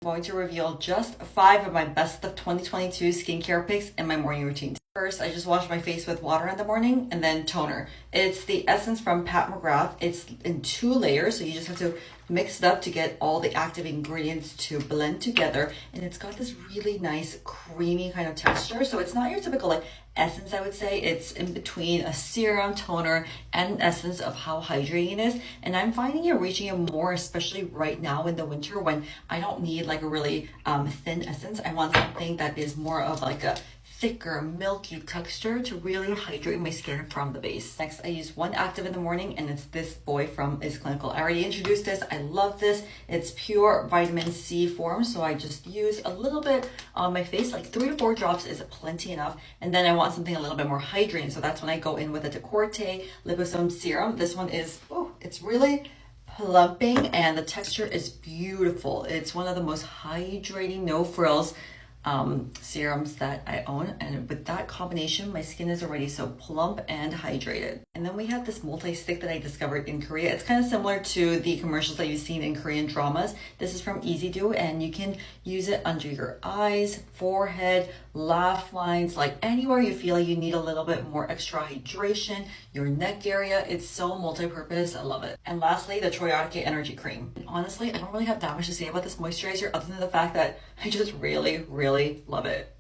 going to reveal just 5 of my best of 2022 skincare picks in my morning routine. First, I just wash my face with water in the morning and then toner. It's the Essence from Pat McGrath. It's in 2 layers, so you just have to mix it up to get all the active ingredients to blend together. And it's got this really nice creamy kind of texture. So it's not your typical like essence, I would say. It's in between a serum, toner, and an essence of how hydrating it is. And I'm finding it reaching it more, especially right now in the winter when I don't need like a really thin essence. I want something that is more of like a thicker, milky texture to really hydrate my skin from the base. Next, I use one active in the morning, and it's this boy from Is Clinical. I already introduced this. I love this. It's pure vitamin C form, so I just use a little bit on my face, like 3 to 4 drops is plenty enough. And then I want something a little bit more hydrating, so that's when I go in with a Decorte Liposome Serum. This one is, it's really plumping, and the texture is beautiful. It's one of the most hydrating, no frills serums that I own, and with that combination my skin is already so plump and hydrated. And then we have this multi-stick that I discovered in Korea. It's kind of similar to the commercials that you've seen in Korean dramas. This is from Easy Do, and you can use it under your eyes, forehead, laugh lines, like anywhere you feel like you need a little bit more extra hydration, your neck area. It's so multi-purpose. I love it. And lastly, the Troyarke Energy Cream. And honestly, I don't really have that much to say about this moisturizer other than the fact that I just really love it.